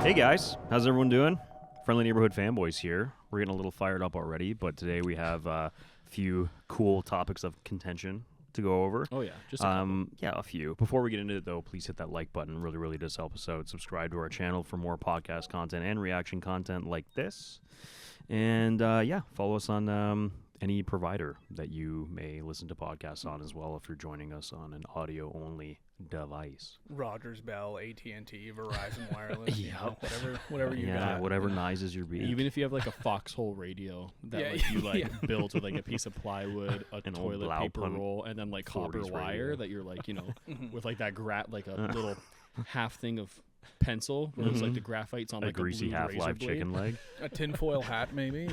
Hey guys, how's everyone doing? Friendly Neighborhood Fanboys here. We're getting a little fired up already, but today we have a few cool topics of contention to go over. Oh yeah, just a couple. Yeah, a few. Before we get into it though, please hit that like button. Really does help us out. Subscribe to our channel for more podcast content and reaction content like this. And follow us on any provider that you may listen to podcasts on as well if you're joining us on an audio-only device. Rogers, Bell, AT&T, Verizon Wireless, Yep. whatever you got. Whatever nices your beak. Even if you have like a foxhole radio that you built with like a piece of plywood, a An old toilet paper Blaupunk roll, and then like copper 40s wire radio. that you're like, with like that like a little half thing of pencil where it's like the graphite's on a like greasy a blue razor half-live blade. chicken leg. A tinfoil hat, maybe,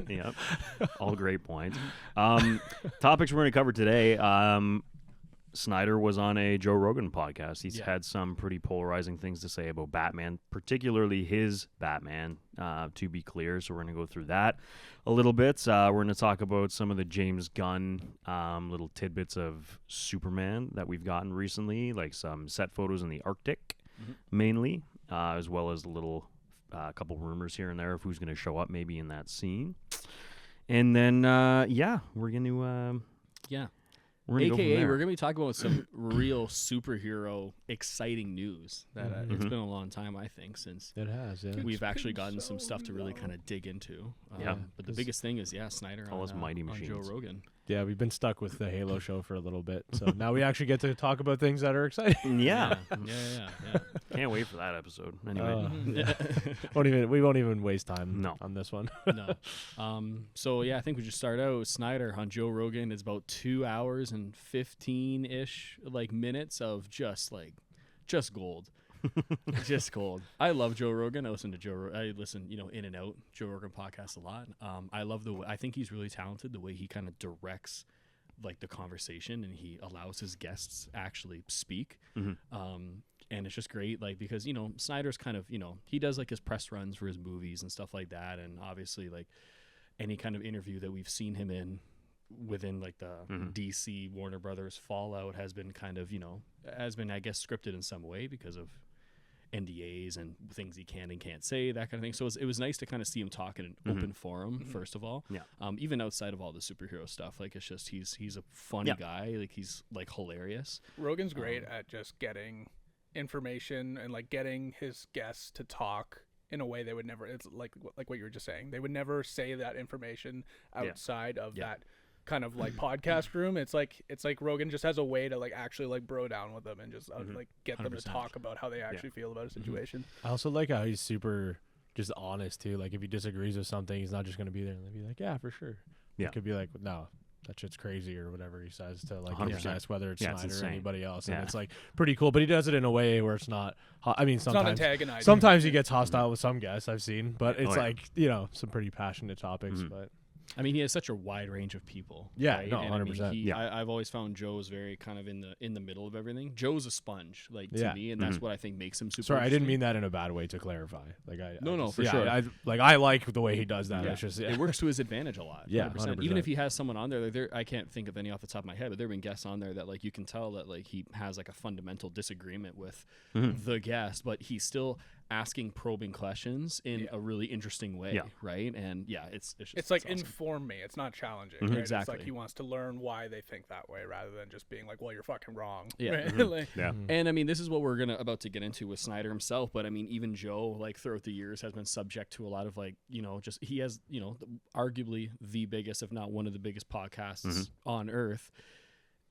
Yep. All great points. Topics we're going to cover today. Snyder was on a Joe Rogan podcast. He's had some pretty polarizing things to say about Batman, particularly his Batman, to be clear. So we're going to go through that a little bit. We're going to talk about some of the James Gunn little tidbits of Superman that we've gotten recently, like some set photos in the Arctic, mainly, as well as a little couple rumors here and there of who's going to show up maybe in that scene. And then, we're going to... We're gonna AKA, go we're going to be talking about some real superhero exciting news that it's been a long time, I think, since It has, yeah. we've actually gotten some stuff to really kind of dig into. But the biggest thing is, Snyder All those mighty on Joe machines. Rogan. Yeah, we've been stuck with the Halo show for a little bit, so now we actually get to talk about things that are exciting. Yeah. Yeah. Can't wait for that episode. Anyway. We won't even waste time No. on this one. No. So I think we just start out. Snyder on Joe Rogan is about 2 hours and 15-ish minutes of just gold. Just gold. I love Joe Rogan. I listen, in and out Joe Rogan podcast a lot. I love I think he's really talented the way he kind of directs the conversation and he allows his guests actually speak. And it's just great, because Snyder's kind of he does his press runs for his movies and stuff like that, and obviously any kind of interview that we've seen him in within the DC Warner Brothers fallout has been kind of I guess scripted in some way because of NDAs and things he can and can't say, that kind of thing. So it was nice to kind of see him talk in an open forum, first of all. Even outside of all the superhero stuff, it's just he's a funny guy. He's hilarious. Rogan's great at just getting information and getting his guests to talk in a way they would never. It's like what you were just saying. They would never say that information outside of that kind of podcast room. It's like Rogan just has a way to actually bro down with them and just get them to 100%. talk about how they actually feel about a situation. I also like how he's super just honest too. If he disagrees with something, he's not just going to be there and be like, yeah, for sure. Yeah. It could be like, no, that shit's crazy or whatever he says to his 100%. guests, whether it's It's Snyder or insane. anybody else. Yeah. And it's pretty cool, but he does it in a way where it's not, It's not sometimes antagonizing. sometimes he gets hostile with some guests I've seen, but it's Oh, yeah. some pretty passionate topics, but I mean, he has such a wide range of people. Yeah, right? no, And, I mean, 100%. I've always found Joe's very kind of in the middle of everything. Joe's a sponge, to me, and that's what I think makes him super. Sorry, I didn't interesting. mean that in a bad way, to clarify. No, for yeah, sure. I like the way he does that. Yeah. It's just It works to his advantage a lot. Yeah, 100%. 100%. Even if he has someone on there, I can't think of any off the top of my head, but there have been guests on there that you can tell that he has a fundamental disagreement with the guest, but he's still asking probing questions in a really interesting way, right? And it's awesome. Inform me. It's not challenging. Right? Exactly. It's he wants to learn why they think that way rather than just being well, you're fucking wrong. Yeah. Right? And I mean, this is what we're about to get into with Snyder himself. But I mean, even Joe, throughout the years, has been subject to a lot of just he has arguably the biggest, if not one of the biggest podcasts on earth.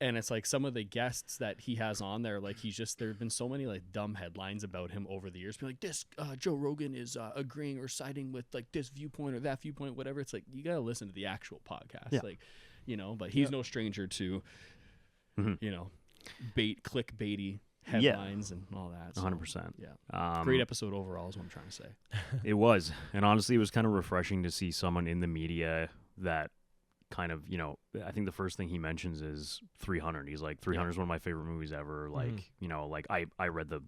And it's some of the guests that he has on there, there have been so many dumb headlines about him over the years. Being this Joe Rogan is agreeing or siding with this viewpoint or that viewpoint, whatever. It's you got to listen to the actual podcast, but he's no stranger to, clickbaity headlines and all that. So, 100%. Yeah. Great episode overall is what I'm trying to say. It was. And honestly, it was kind of refreshing to see someone in the media that kind of, I think the first thing he mentions is 300. He's like, 300 is one of my favorite movies ever. I read the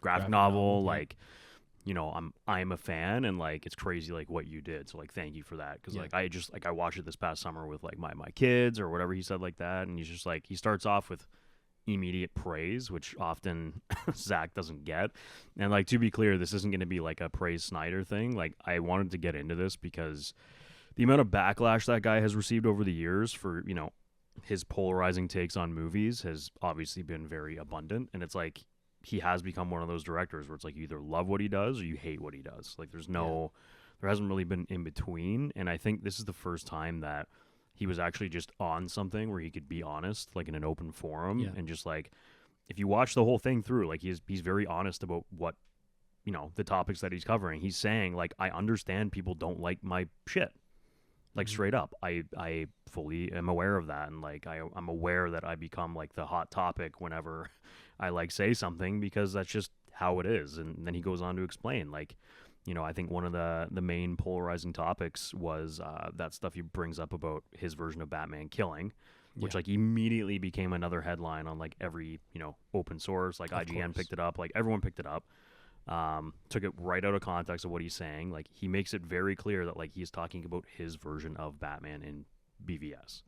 graphic novel, I'm a fan, and it's crazy what you did. So thank you for that, because I watched it this past summer with my kids or whatever. He said that, and he's just he starts off with immediate praise, which often Zack doesn't get. And like, to be clear, this isn't going to be like a praise Snyder thing. Like, I wanted to get into this because the amount of backlash that guy has received over the years for, you know, his polarizing takes on movies has obviously been very abundant. And it's like, he has become one of those directors where it's like, you either love what he does or you hate what he does. Like, there hasn't really been in between. And I think this is the first time that he was actually just on something where he could be honest, like in an open forum. And just like, if you watch the whole thing through, like, he's very honest about what, you know, the topics that he's covering. He's saying, like, I understand people don't like my shit. Like, straight up, I fully am aware of that. And like, I'm aware that I become like the hot topic whenever I like say something, because that's just how it is. And then he goes on to explain, like, you know, I think one of the main polarizing topics was that stuff he brings up about his version of Batman killing, which like immediately became another headline on like every, you know, open source, like IGN picked it up, like everyone picked it up. Took it right out of context of what he's saying. Like, he makes it very clear that like he's talking about his version of Batman in BVS.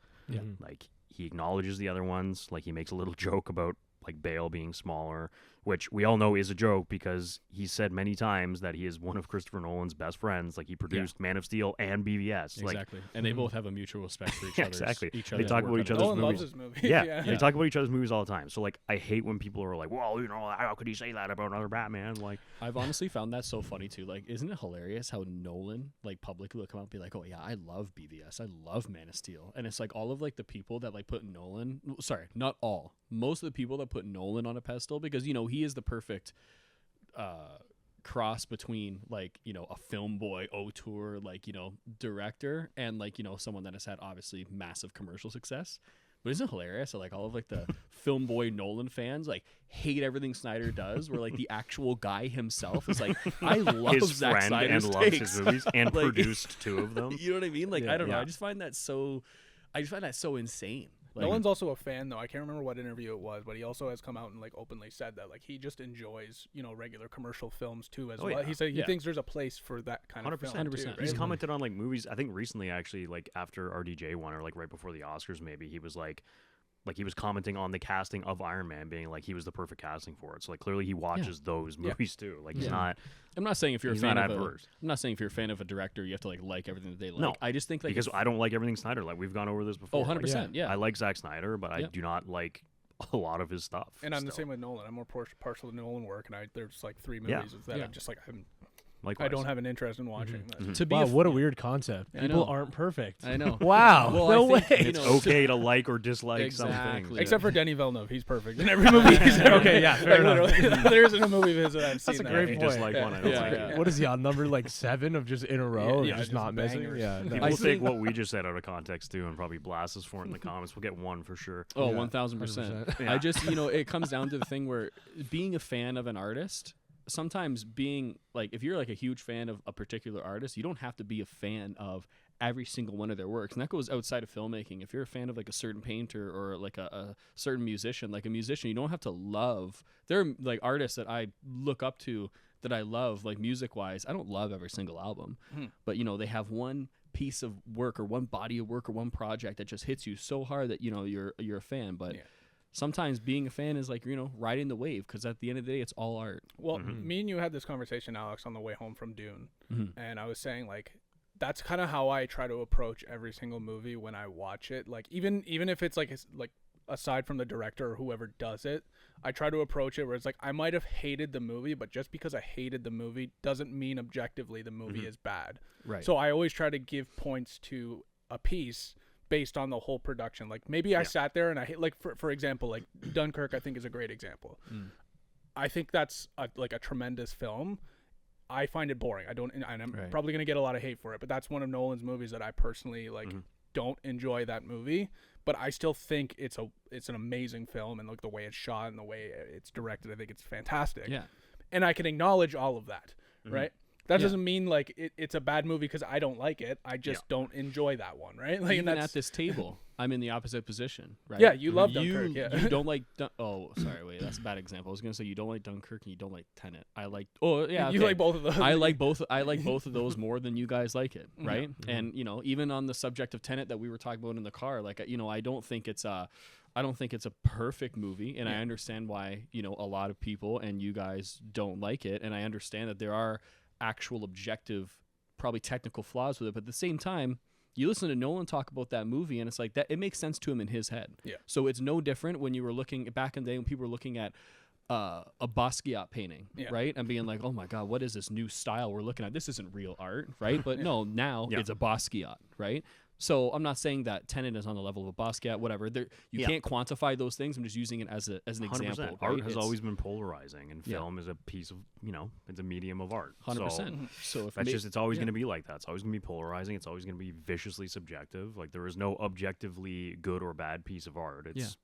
Like, he acknowledges the other ones. Like, he makes a little joke about like Bale being smaller, which we all know is a joke because he said many times that he is one of Christopher Nolan's best friends. Like, he produced Man of Steel and BVS. Exactly. Like, and they both have a mutual respect for each other. Exactly. They talk about each other's Nolan movies. loves his movies. They talk about each other's movies all the time. So like, I hate when people are like, well, you know, how could he say that about another Batman? Like, I've honestly found that so funny too. Like, isn't it hilarious how Nolan like publicly will come out and be like, oh yeah, I love BVS, I love Man of Steel, and it's like all of like the people that like put Nolan, sorry, not all, most of the people that put Nolan on a pedestal, because, you know, he is the perfect cross between like, you know, a film boy auteur, like, you know, director, and like, you know, someone that has had obviously massive commercial success. But isn't it hilarious that like all of like the film boy Nolan fans like hate everything Snyder does, where like the actual guy himself is like, I love his Zack friend Snyder's and loves takes. his movies and Like, produced 2 of them. You know what I mean? Like, I don't know. Yeah. I just find that so insane. Like, Nolan's also a fan, though. I can't remember what interview it was, but he also has come out and like openly said that like he just enjoys, you know, regular commercial films too as well. Yeah. He said he thinks there's a place for that kind of film 100%. too, right? He's commented on like movies. I think recently, actually, like after RDJ won, or like right before the Oscars, maybe he was like he was commenting on the casting of Iron Man, being like he was the perfect casting for it. So like, clearly he watches those movies too. Like, he's not. I'm not saying if you're a He's fan not of adverse. I'm not saying if you're a fan of a director, you have to like everything that they like. No, I just think like because I don't like everything Snyder. Like, we've gone over this before. 100%. Yeah. I like Zack Snyder, but I do not like a lot of his stuff. And I'm the still. same with Nolan. I'm more partial to Nolan work, and there's like 3 movies that I'm just like I don't have an interest in watching. But to be Wow, what a weird concept. I People know. aren't perfect. I know. Wow. Well, No I think, way. you It's know, okay to like or dislike something. Exactly. except for Denis Villeneuve, he's perfect in every movie he's ever Okay, made. yeah, fair enough. Literally, there isn't a movie of his that I've seen. a that great I If you hate. point. dislike one, I don't Yeah, like yeah. it. What is he on number like 7 of just in a row, Yeah, just just not missing? bangers. Yeah, People I take think- what we just said out of context too, and probably blast us for it in the comments. We'll get 1 for sure. Oh, Yeah, 1,000%. 100%. I just, you know, it comes down to the thing where being a fan of an artist, sometimes being like, if you're like a huge fan of a particular artist, you don't have to be a fan of every single one of their works. And that goes outside of filmmaking. If you're a fan of like a certain painter or like a certain musician, you don't have to love. There are like artists that I look up to that I love, like music wise. I don't love every single album, but you know, they have one piece of work or one body of work or one project that just hits you so hard that, you know, you're a fan. But sometimes being a fan is like, you know, riding the wave, because at the end of the day, it's all art. Well, me and you had this conversation, Alex, on the way home from Dune, and I was saying like that's kind of how I try to approach every single movie when I watch it. Like even if it's like aside from the director or whoever does it, I try to approach it where it's like I might have hated the movie, but just because I hated the movie doesn't mean objectively the movie is bad. Right. So I always try to give points to a piece based on the whole production. Like maybe I sat there and I hate, like for example, like Dunkirk, I think is a great example. I think that's like a tremendous film. I find it boring. And I'm probably gonna get a lot of hate for it, but that's one of Nolan's movies that I personally like don't enjoy that movie. But I still think it's an amazing film, and like the way it's shot and the way it's directed, I think it's fantastic. Yeah. And I can acknowledge all of that, right? That doesn't mean like it's a bad movie because I don't like it. I just don't enjoy that one, right? Like, Even at this table, I'm in the opposite position, right? Yeah, you love Dunkirk. You don't like. Oh, sorry, wait, that's a bad example. I was gonna say you don't like Dunkirk and you don't like Tenet. I like. Oh, yeah, You okay. like both of those. I like both. I like both of those more than you guys like it, right? And you know, even on the subject of Tenet that we were talking about in the car, like, you know, I don't think it's I don't think it's a perfect movie, and I understand why, you know, a lot of people and you guys don't like it, and I understand that there are actual objective, probably technical flaws with it, but at the same time, you listen to Nolan talk about that movie, and it's like that. It makes sense to him in his head. Yeah. So it's no different when you were looking back in the day when people were looking at a Basquiat painting, right, and being like, "Oh my God, what is this new style we're looking at? This isn't real art, right?" But no, now it's a Basquiat, right? So I'm not saying that Tenet is on the level of a Basquiat, whatever. You can't quantify those things. I'm just using it as an 100%. example. Art right? has always been polarizing, and film is a piece of, you know, it's a medium of art. 100%. So if it's always going to be like that. It's always going to be polarizing. It's always going to be viciously subjective. Like there is no objectively good or bad piece of art. It's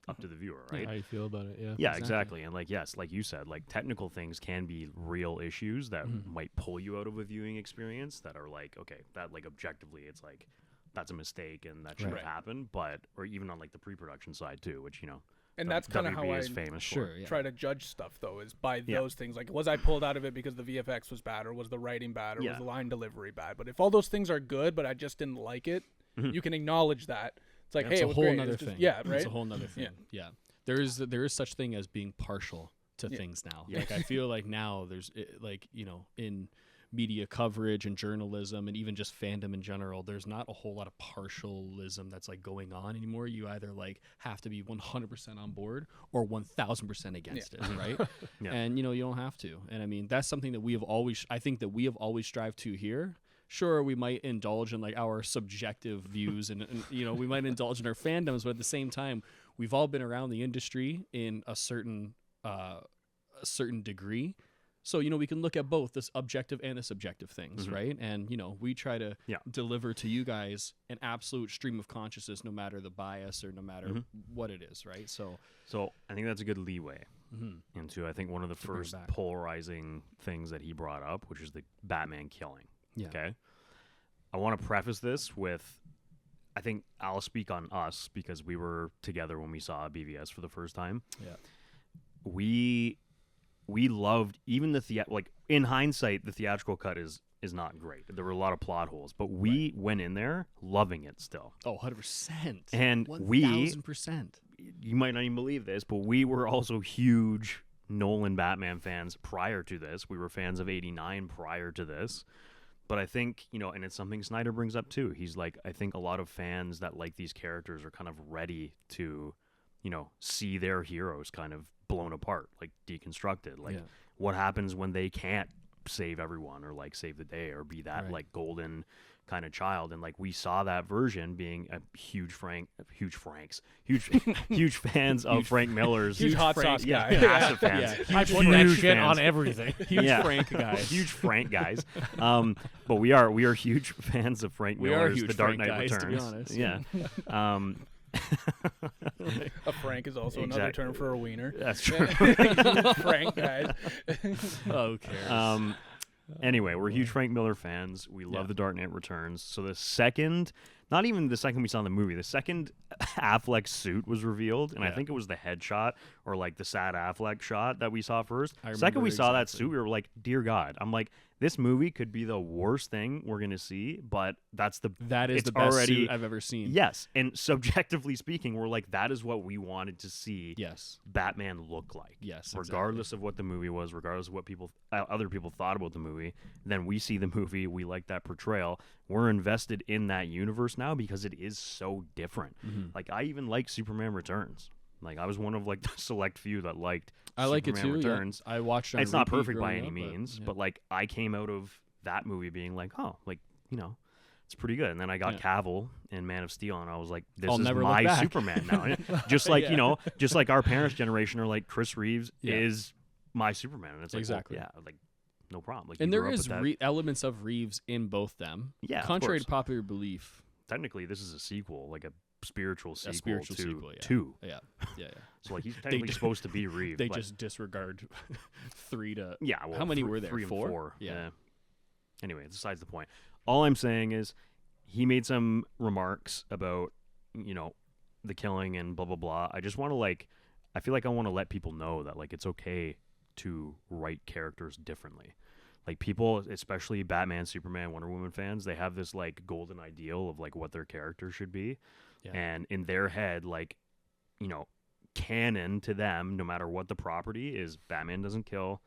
up to the viewer, right? How you feel about it? Yeah. Yeah, exactly. And like, yes, like you said, like technical things can be real issues that might pull you out of a viewing experience that are like, okay, that like objectively, it's like, that's a mistake and that shouldn't have happened, but or even on like the pre-production side too, which, you know, and that's kind of how I is famous for. try to judge stuff though, is by those things. Like, was I pulled out of it because the VFX was bad, or was the writing bad, or was the line delivery bad? But if all those things are good, but I just didn't like it, you can acknowledge that. It's like, hey, it was great. Nother thing. Yeah, right. It's a whole nother thing. Yeah. There is such thing as being partial to things now. Like I feel like now there's like, you know, in media coverage and journalism and even just fandom in general, there's not a whole lot of partialism that's like going on anymore. You either like have to be 100% on board or 1000% against it, right? And you know, you don't have to. And I mean, that's something that I think that we have always strived to here. Sure, we might indulge in like our subjective views and you know, we might indulge in our fandoms, but at the same time, we've all been around the industry in a certain degree. So, you know, we can look at both this objective and the subjective things, right? And, you know, we try to deliver to you guys an absolute stream of consciousness, no matter the bias or no matter what it is, right? So I think that's a good leeway into, I think, one of the first polarizing things that he brought up, which is the Batman killing. Yeah. Okay. I want to preface this with, I think I'll speak on us because we were together when we saw BVS for the first time. Yeah. We loved even the like in hindsight, the theatrical cut is not great. There were a lot of plot holes, but we went in there loving it still. Oh, 100%. And 1000%. You might not even believe this, but we were also huge Nolan Batman fans prior to this. We were fans of 89 prior to this. But I think, you know, and it's something Snyder brings up too. He's like, I think a lot of fans that like these characters are kind of ready to, you know, see their heroes kind of blown apart, like deconstructed. Like what happens when they can't save everyone or like save the day or be that like golden kind of child. And like we saw that version being a huge fans of Frank Miller's huge hot sauce guy. Massive fans. I put that shit on everything. Huge Frank guys. Huge Frank guys. But we are huge fans of Frank Miller's The Dark Knight Returns. To be honest. Yeah. A Frank is also another term for a wiener. That's true. Frank guys. Oh, who cares? Anyway, we're huge Frank Miller fans. We love The Dark Knight Returns. So the second, not even the second we saw in the movie, the second Affleck suit was revealed, and I think it was the headshot or like the sad Affleck shot that we saw first. Second we saw that suit, we were like, dear God. I'm like, this movie could be the worst thing we're going to see, but that is the best suit I've ever seen. Yes, and subjectively speaking, we're like, that is what we wanted to see yes. Batman look like. Yes, regardless of what the movie was, regardless of what other people thought about the movie, then we see the movie, we like that portrayal. We're invested in that universe now because it is so different. Like, I even like Superman Returns. Like, I was one of like the select few that liked I like Superman it too. Returns. Yeah. I watched it on It's not repeat perfect by growing any up, means, but like I came out of that movie being like, oh, like, you know, it's pretty good. And then I got Cavill in Man of Steel, and I was like, this is my Superman now. Just like, you know, just like our parents' generation are like, Chris Reeves is my Superman. And it's like, exactly. well, like, no problem. Like, and there is elements of Reeves in both them. Yeah, contrary to popular belief. Technically, this is a sequel, like a spiritual sequel to yeah. 2. Yeah. So like he's technically supposed to be Reeves. They just disregard 3 to well, how many were there? 3 and 4? 4. Yeah. Anyway, besides the point. All I'm saying is he made some remarks about, you know, the killing and blah blah blah. I just want to I feel like I want to let people know that like it's okay to write characters differently. Like people, especially Batman, Superman, Wonder Woman fans, they have this like golden ideal of like what their character should be. Yeah. And in their head, like canon to them, no matter what the property is, Batman doesn't kill.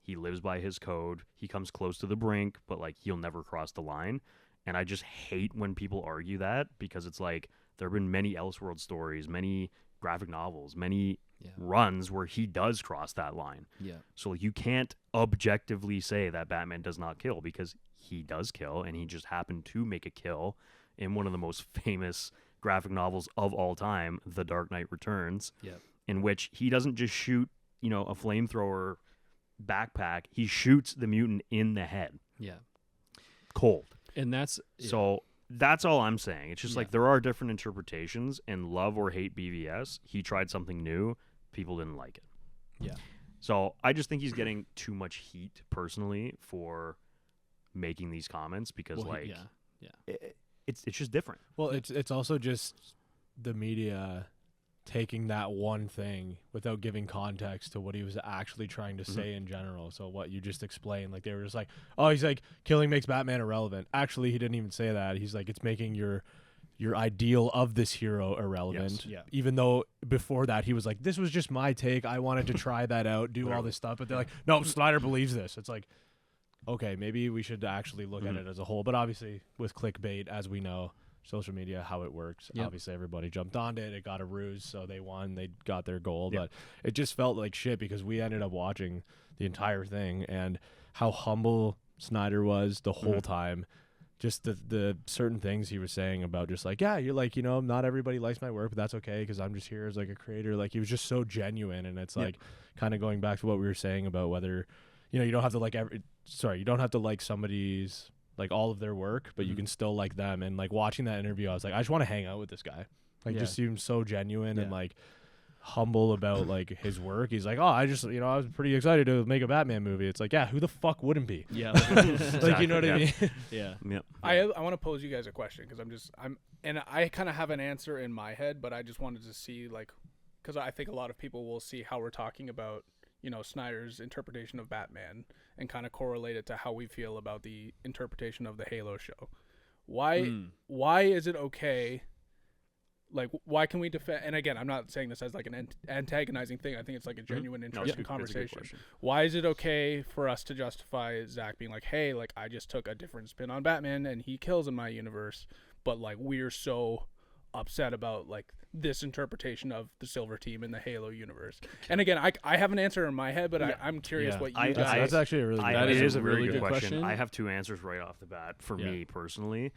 He lives by his code. He comes close to the brink, but like he'll never cross the line. And I just hate when people argue that, because it's like there have been many Elseworld stories, many graphic novels, many runs where he does cross that line. Yeah. So you can't objectively say that Batman does not kill, because he does kill, and he just happened to make a kill in one of the most famous graphic novels of all time, The Dark Knight Returns, in which he doesn't just shoot, a flamethrower backpack. He shoots the mutant in the head. Yeah. Cold. And that's so that's all I'm saying. It's just like there are different interpretations, and love or hate BVS. He tried something new. People didn't like it. Yeah. So I just think he's getting too much heat personally for making these comments, because it's just different. Well, it's also just the media taking that one thing without giving context to what he was actually trying to say in general. So what you just explained, like they were just like, oh, he's like, killing makes Batman irrelevant. Actually, he didn't even say that. He's like, it's making your ideal of this hero irrelevant. Yes. Yeah. Even though before that he was like, this was just my take. I wanted to try that out, do all this stuff. But they're like, no, Snyder believes this. It's like, okay, maybe we should actually look at it as a whole. But obviously with clickbait, as we know, social media, how it works. Yep. Obviously everybody jumped on it. It got a ruse, so they won. They got their goal. But it just felt like shit, because we ended up watching the entire thing, and how humble Snyder was the whole time. Just the certain things he was saying about just like, yeah, you're like, not everybody likes my work, but that's okay, because I'm just here as like a creator. Like he was just so genuine. And it's like kind of going back to what we were saying about whether, you don't have to like you don't have to like somebody's like all of their work, but you can still like them. And like watching that interview, I was like, I just want to hang out with this guy. Like just seems so genuine and like humble about like his work. He's like, oh, I just I was pretty excited to make a Batman movie. It's like, yeah, who the fuck wouldn't be? Yeah. Like you know what I mean? Yeah. I want to pose you guys a question, because and I kind of have an answer in my head, but I just wanted to see, like, because I think a lot of people will see how we're talking about Snyder's interpretation of Batman and kind of correlate it to how we feel about the interpretation of the Halo show. Why is it okay? Like, why can we defend? And again, I'm not saying this as like an antagonizing thing. I think it's like a genuine, interesting conversation. Why is it okay for us to justify Zach being like, hey, like I just took a different spin on Batman and he kills in my universe, but like we're so upset about like this interpretation of the Silver Team in the Halo universe? And again, I have an answer in my head, but I'm curious what you guys. That's actually a really good that is a really good question. I have two answers right off the bat for me personally.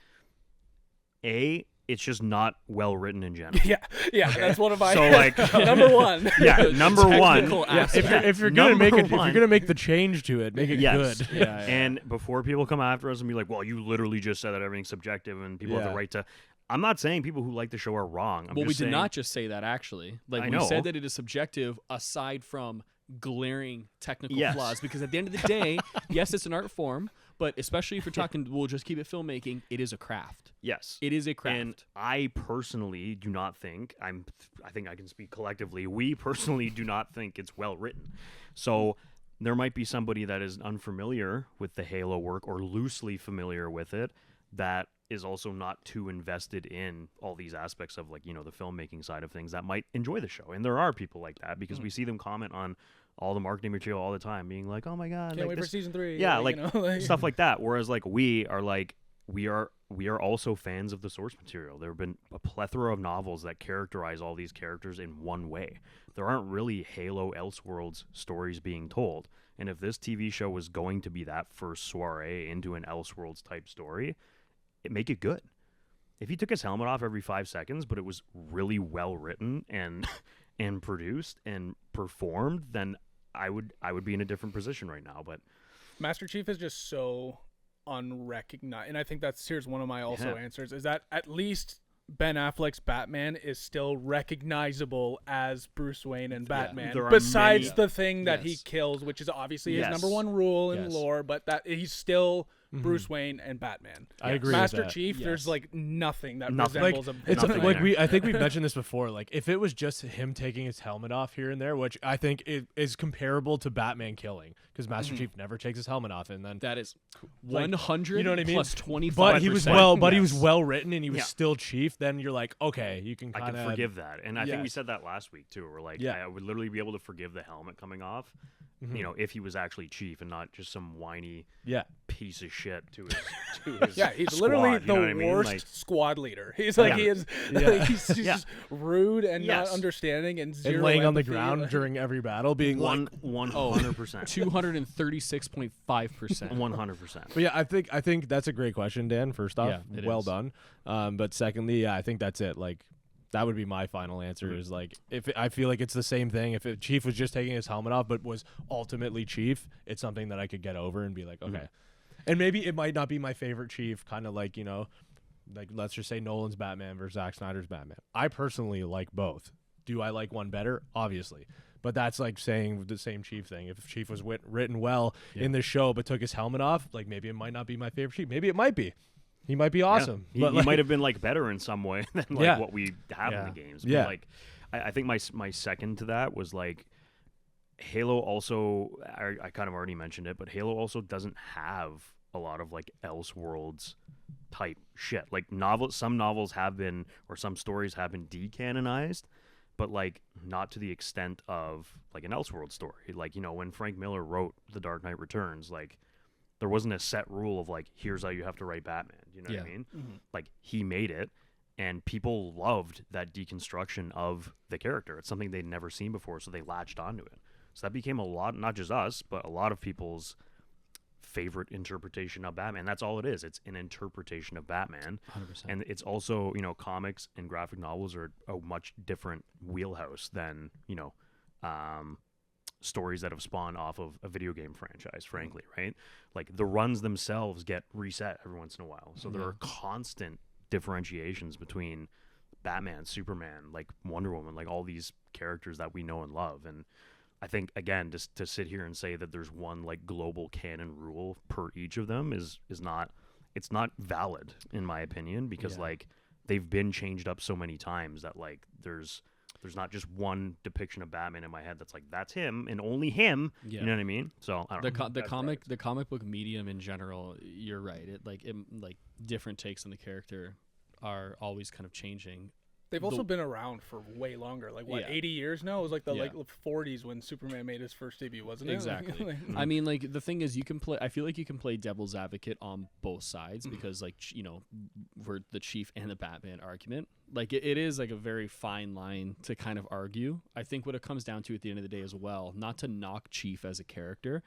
It's just not well written in general. Yeah, okay. That's one of my. So like number one. Yeah, number one. If you're gonna make it, if you're gonna make the change to it, make it good. Yeah. And before people come after us and be like, "Well, you literally just said that everything's subjective and people have the right to." I'm not saying people who like the show are wrong. We did not just say that, actually. Like, we said that it is subjective aside from glaring technical flaws, because at the end of the day, yes, it's an art form, but especially if you're talking, we'll just keep it filmmaking, it is a craft. Yes. It is a craft. And I personally do not think, I think I can speak collectively, we personally do not think it's well written. So there might be somebody that is unfamiliar with the Halo work or loosely familiar with it that is also not too invested in all these aspects of, like, the filmmaking side of things that might enjoy the show. And there are people like that, because we see them comment on all the marketing material all the time, being like, oh my God, can't wait for season 3. Yeah, like stuff like that. Whereas like we are also fans of the source material. There have been a plethora of novels that characterize all these characters in one way. There aren't really Halo Elseworlds stories being told. And if this TV show was going to be that first soiree into an Elseworlds type story, make it good. If he took his helmet off every 5 seconds, but it was really well written and produced and performed, then I would be in a different position right now. But Master Chief is just so unrecognized, and I think here's one of my answers, is that at least Ben Affleck's Batman is still recognizable as Bruce Wayne and Batman, besides the thing that he kills, which is obviously his number one rule in lore, but that he's still Bruce Wayne and Batman. I agree. Master with that. Chief, there's like nothing that Nothing. resembles Like, a it's nothing like there. I think we've mentioned this before. Like, if it was just him taking his helmet off here and there, which I think is comparable to Batman killing, because Master Chief never takes his helmet off, and then That is Like, 100 you know what I mean? plus 25%. but he was he was Yes. well written, and he was Yeah. still Chief. Then you're like, okay, you can I kind can of forgive that, and I think we Yes. said that last week too. We're like, Yeah. I would literally be able to forgive the helmet coming off, you know, if he was actually Chief and not just some whiny Yeah. piece of shit to his Yeah, he's squad, literally you the know what I mean? worst Like, squad leader. He's like Yeah. he is. Yeah. Like, he's just rude and Yes. not understanding and zero And laying on the empathy, ground like- during every battle, being like, 100%, 236.5%. 100%. But yeah, I think that's a great question, Dan. First off, Yeah, it well is. done. But secondly, yeah, I think that's it. Like, that would be my final answer. Is like, I feel like it's the same thing. If Chief was just taking his helmet off, but was ultimately Chief, it's something that I could get over and be like, okay. And maybe it might not be my favorite Chief, kind of like, you know, like let's just say Nolan's Batman versus Zack Snyder's Batman. I personally like both. Do I like one better? Obviously. But that's like saying the same Chief thing. If Chief was written well in the show but took his helmet off, like maybe it might not be my favorite Chief. Maybe it might be. He might be awesome. He, but he like, might have been like better in some way than like Yeah. what we have Yeah. in the games. But Yeah. like I think my second to that was like Halo. Also, I kind of already mentioned it, but Halo also doesn't have a lot of like Elseworlds type shit. Like some novels have been, or some stories have been decanonized, but like not to the extent of like an Elseworld story. Like, you know, when Frank Miller wrote The Dark Knight Returns, like there wasn't a set rule of like, here's how you have to write Batman. You know what I mean? Like he made it, and people loved that deconstruction of the character. It's something they'd never seen before, so they latched onto it. So that became a lot, not just us, but a lot of people's favorite interpretation of Batman. That's all it is. It's an interpretation of Batman. 100%. And it's also, you know, comics and graphic novels are a much different wheelhouse than, you know, stories that have spawned off of a video game franchise, frankly, right? Like the runs themselves get reset every once in a while. So there are constant differentiations between Batman, Superman, like Wonder Woman, like all these characters that we know and love. And I think, again, just to sit here and say that there's one like global canon rule per each of them is not, it's not valid in my opinion, because like they've been changed up so many times that like there's not just one depiction of Batman in my head that's like that's him and only him. Yeah. You know what I mean? So I don't know. The comic book medium in general, you're right. It like different takes on the character are always kind of changing. They've also been around for way longer. Like what, Yeah. 80 years now? It was like the Yeah. like 40s when Superman made his first debut, wasn't it? Exactly. Like, I mean, like the thing is, you can play. I feel like you can play devil's advocate on both sides because, like, you know, we're the Chief and the Batman argument. Like, it is like a very fine line to kind of argue. I think what it comes down to at the end of the day as well, not to knock Chief as a character,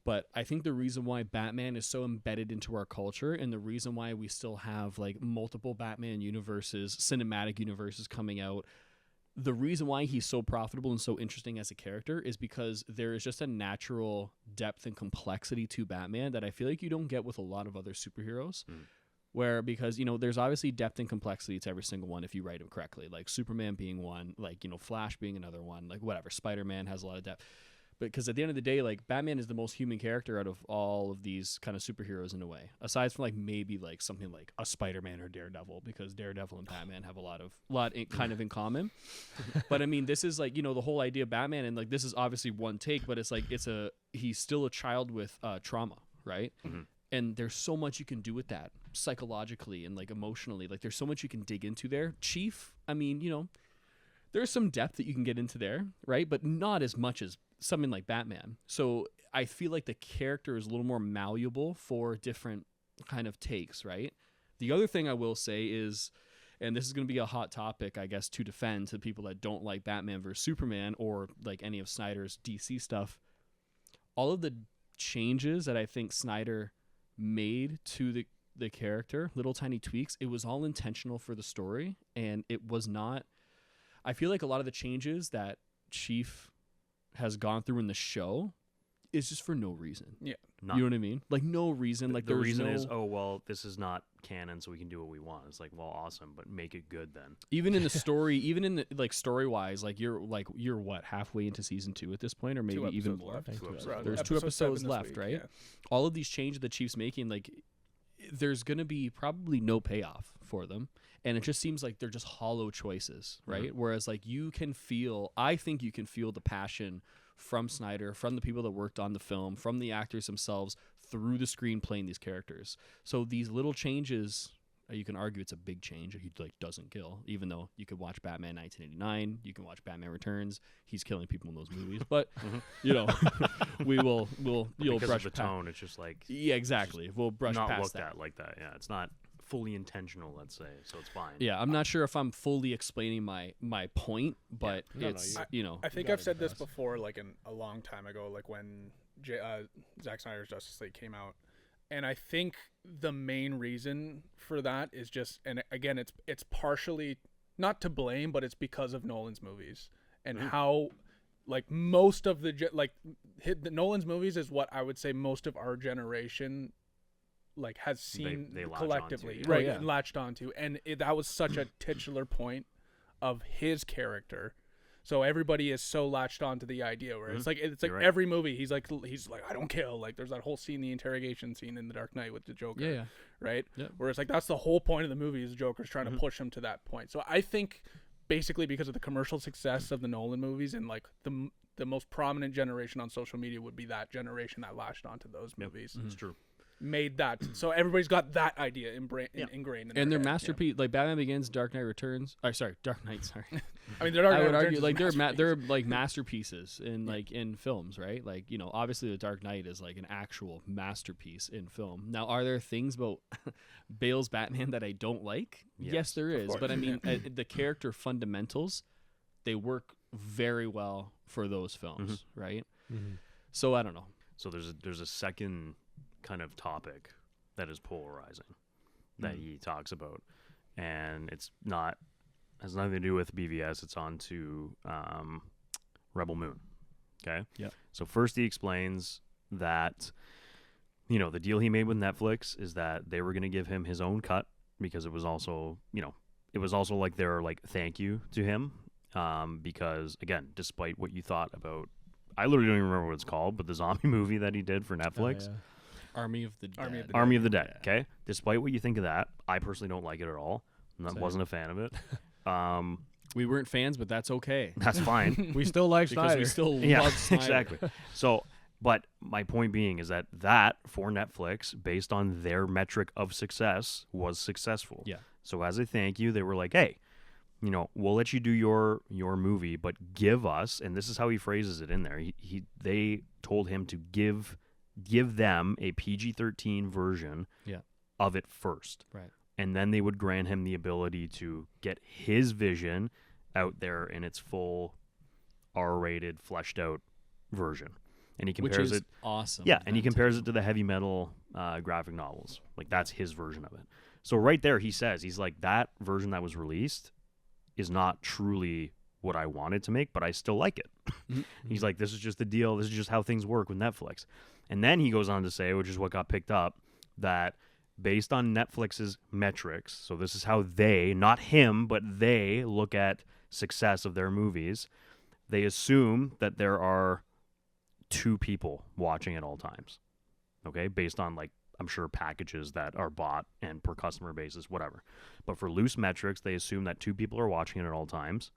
but I think the reason why Batman is so embedded into our culture and the reason why we still have like multiple Batman universes, cinematic universes coming out, the reason why he's so profitable and so interesting as a character is because there is just a natural depth and complexity to Batman that I feel like you don't get with a lot of other superheroes. Where, because, you know, there's obviously depth and complexity to every single one if you write them correctly. Like Superman being one, like, you know, Flash being another one, like whatever. Spider-Man has a lot of depth. But because at the end of the day, like Batman is the most human character out of all of these kind of superheroes in a way, aside from like maybe like something like a Spider-Man or Daredevil, because Daredevil and Batman have a lot kind of in common. But I mean, this is like, you know, the whole idea of Batman, and like this is obviously one take, but it's like he's still a child with trauma, right? And there's so much you can do with that psychologically and like emotionally. Like there's so much you can dig into there. Chief, I mean, you know, there's some depth that you can get into there, right? But not as much as something like Batman. So I feel like the character is a little more malleable for different kind of takes, right? The other thing I will say is, and this is going to be a hot topic, I guess, to defend to people that don't like Batman versus Superman or like any of Snyder's DC stuff, all of the changes that I think Snyder made to the character, little tiny tweaks, it was all intentional for the story, and it was not. I feel like a lot of the changes that Chief has gone through in the show, it's just for no reason. Yeah. You know what I mean? Like no reason. Like the there's reason no, is, oh well, this is not canon, so we can do what we want. It's like, well, awesome, but make it good then. even in the story, even in the, like story wise, like you're what, halfway into season 2 at this point, or maybe even more. left. There's 2 episodes left, week, right? Yeah. All of these changes the Chiefs making, like there's gonna be probably no payoff for them, and it just seems like they're just hollow choices, right? Mm-hmm. Whereas like I think you can feel the passion from Snyder, from the people that worked on the film, from the actors themselves through the screen playing these characters. So these little changes, you can argue it's a big change. He like doesn't kill, even though you could watch Batman 1989, you can watch Batman Returns. He's killing people in those movies, but you know, we'll because brush of the tone. It's just like exactly. We'll brush not past looked that. at like that. Yeah, it's not fully intentional, let's say, so it's fine. Yeah, I'm not sure if I'm fully explaining my point, but No, it's you- I think I've said this before, like a long time ago, like when Zack Snyder's Justice League came out, and I think the main reason for that is just, and again, it's partially not to blame, but it's because of Nolan's movies and how, like most of the Nolan's movies is what I would say most of our generation like has seen they latch collectively, onto. right? Oh, yeah. And latched onto, and that was such a titular point of his character. So everybody is so latched onto the idea where it's like You're right. every movie he's like I don't kill. Like there's that whole scene, the interrogation scene in The Dark Knight with the Joker, yeah. right? Yeah. Where it's like that's the whole point of the movie is the Joker's trying to push him to that point. So I think basically because of the commercial success of the Nolan movies and like the most prominent generation on social media would be that generation that latched onto those movies. It's true. Made that so everybody's got that idea ingrained in And their head. masterpiece, like Batman Begins, Dark Knight Returns. Dark Knight. Sorry, I mean, I I would argue like they're like masterpieces in like in films, right? Like you know, obviously the Dark Knight is like an actual masterpiece in film. Now, are there things about Bale's Batman that I don't like? Yes there is. course. But I mean, the character fundamentals, they work very well for those films, right? Mm-hmm. So I don't know. So there's a second kind of topic that is polarizing that he talks about, and has nothing to do with BVS. It's on to Rebel Moon. Okay. Yeah. So first he explains that the deal he made with Netflix is that they were going to give him his own cut because it was also like their like thank you to him because again, despite what you thought about, I literally don't even remember what it's called, but the zombie movie that he did for Netflix. Oh, yeah. Army of the Dead. Army of the Dead. Okay. Despite what you think of that, I personally don't like it at all. I wasn't a fan of it. We weren't fans, but that's okay. That's fine. We still like Because Snyder. we still love Snyder. Exactly. So, but my point being is that for Netflix, based on their metric of success, was successful. Yeah. So as a thank you, they were like, hey, we'll let you do your movie, but give us, and this is how he phrases it in there. They told him to give them a PG-13 version of it first. Right. And then they would grant him the ability to get his vision out there in its full R-rated, fleshed out version. And he compares Which is it awesome. Yeah, and he compares it to the heavy metal graphic novels. Like that's his version of it. So right there he says, he's like, that version that was released is not truly what I wanted to make, but I still like it. He's like, this is just the deal. This is just how things work with Netflix. And then he goes on to say, which is what got picked up, that based on Netflix's metrics, so this is how they, not him, but they look at success of their movies, they assume that there are 2 people watching at all times. Okay? Based on like, I'm sure packages that are bought and per customer basis, whatever. But for loose metrics, they assume that 2 people are watching it at all times.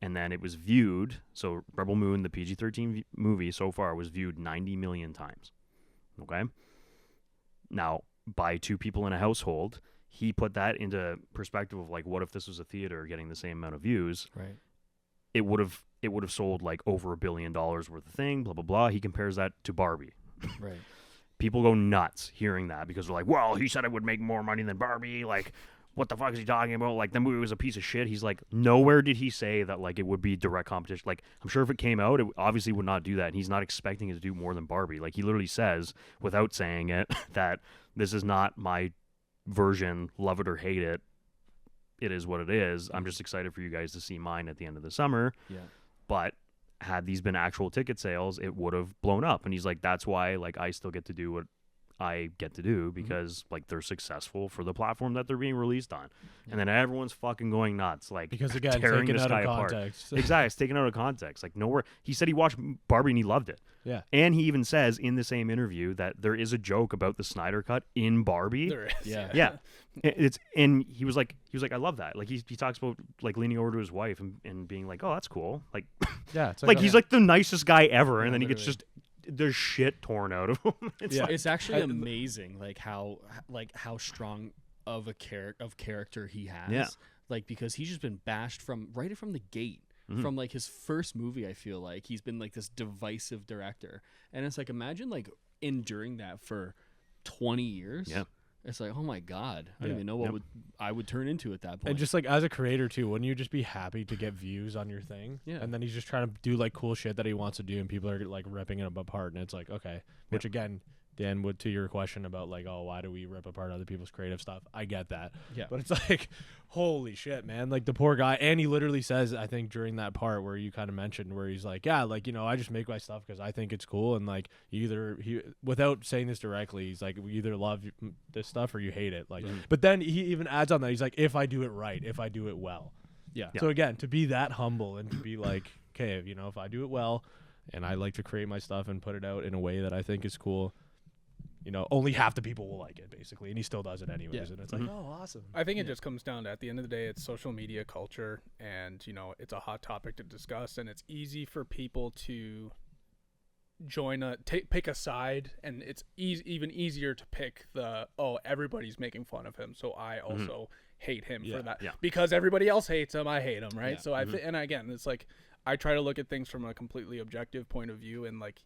And then it was viewed, so Rebel Moon, the PG-13 movie so far, was viewed 90 million times. Okay? Now, by 2 people in a household, he put that into perspective of like, what if this was a theater getting the same amount of views? Right. It would have sold like over $1 billion worth of thing, blah, blah, blah. He compares that to Barbie. Right. People go nuts hearing that because they're like, well, he said it would make more money than Barbie. Like, what the fuck is he talking about? Like, the movie was a piece of shit. He's like, nowhere did he say that, like, it would be direct competition. Like, I'm sure if it came out, it obviously would not do that. And he's not expecting it to do more than Barbie. Like, he literally says, without saying it, that this is not my version, love it or hate it. It is what it is. I'm just excited for you guys to see mine at the end of the summer. Yeah. But had these been actual ticket sales, it would have blown up. And he's like, that's why like I still get to do what I get to do, because like they're successful for the platform that they're being released on. And then everyone's fucking going nuts, like, because again, tearing taken this out guy of apart. context. Exactly, it's taken out of context. Like nowhere. He said he watched Barbie and he loved it. Yeah. And he even says in the same interview that there is a joke about the Snyder cut in Barbie. There is. Yeah. Yeah. It's, and he was like I love that. Like he talks about like leaning over to his wife and being like, oh, that's cool. Like Yeah. It's like he's like the nicest guy ever, and then he literally. gets just there's shit torn out of him. It's like, It's actually amazing, like how strong of a character he has. Yeah. Like, because he's just been bashed from the gate. From like his first movie, I feel like he's been like this divisive director, and it's like, imagine like enduring that for 20 years. Yeah. It's like, oh my god, I don't even know what I would turn into at that point. And just like as a creator too, wouldn't you just be happy to get views on your thing? Yeah. And then he's just trying to do like cool shit that he wants to do, and people are like ripping him apart, and it's like, okay. Which again, Dan, would to your question about like, oh, why do we rip apart other people's creative stuff? I get that. Yeah. But it's like, holy shit, man. Like the poor guy, and he literally says, I think during that part where you kind of mentioned, where he's like, yeah, like, you know, I just make my stuff because I think it's cool, and like without saying this directly, he's like, we either love this stuff or you hate it. Like, but then he even adds on that, he's like, if I do it right, if I do it well. yeah. So again, to be that humble and to be like, okay, you know, if I do it well, and I like to create my stuff and put it out in a way that I think is cool, you know, only half the people will like it, basically, and he still does it anyways. Yeah. And it's like, oh, awesome. I think it just comes down to, at the end of the day, it's social media culture, and you know, it's a hot topic to discuss, and it's easy for people to pick a side, and it's even easier to pick everybody's making fun of him, so I also hate him for that, because everybody else hates him, I hate him, right? So and again, it's like, I try to look at things from a completely objective point of view, and like,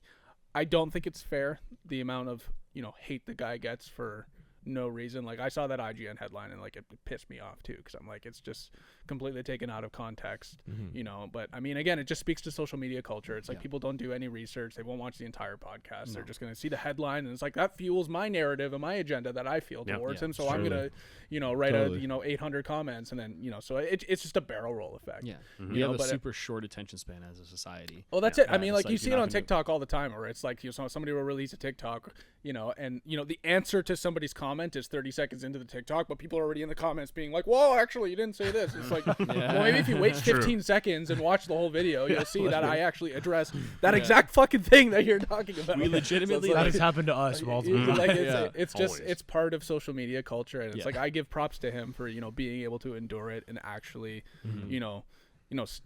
I don't think it's fair, the amount of, you know, hate the guy gets for no reason. Like, I saw that IGN headline, and like, it pissed me off too, because I'm like, it's just completely taken out of context, you know. But I mean, again, it just speaks to social media culture. It's like, people don't do any research, they won't watch the entire podcast, they're just going to see the headline, and it's like, that fuels my narrative and my agenda that I feel towards him, so I'm gonna, you know, write 800 comments, and then, you know, so it's just a barrel roll effect. We have a super short attention span as a society. Well, that's it. I mean, like, you see it on TikTok TikTok all the time, or it's like, you know, somebody will release a TikTok, you know, and you know, the answer to somebody's comment is 30 seconds into the TikTok, but people are already in the comments being like, "Whoa, actually, you didn't say this." It's like, well, maybe if you wait 15 seconds and watch the whole video, you'll see that I actually address that exact fucking thing that you're talking about. We legitimately, that has happened to us multiple times. Like, it's just, it's part of social media culture, and it's like, I give props to him for, you know, being able to endure it and actually, you know,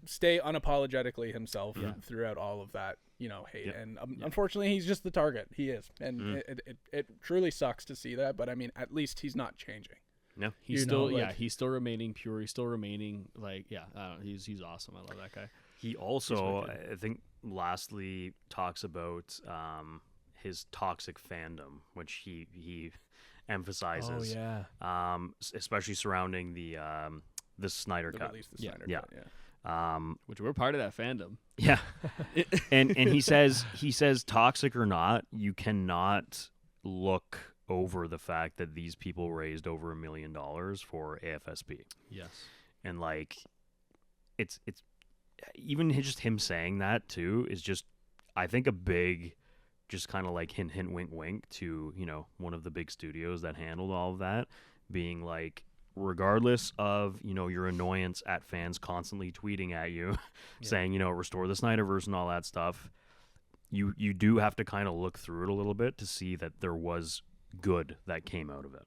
stay unapologetically himself throughout all of that, you know, hate. And unfortunately, he's just the target. He is, and it truly sucks to see that. But I mean, at least he's not changing. No, he's still remaining pure. He's still remaining like, he's awesome. I love that guy. He also, I think, lastly talks about his toxic fandom, which he emphasizes. Oh yeah. Especially surrounding the Snyder cut. The Snyder cut. Which we're part of that fandom. Yeah. and he says toxic or not, you cannot look over the fact that these people raised over $1 million for AFSP. Yes. And like, it's even just him saying that too is just, I think, a big, just kind of like hint wink wink to, you know, one of the big studios that handled all of that, being like, regardless of, you know, your annoyance at fans constantly tweeting at you saying, you know, restore the Snyderverse and all that stuff, you do have to kind of look through it a little bit to see that there was good that came out of it.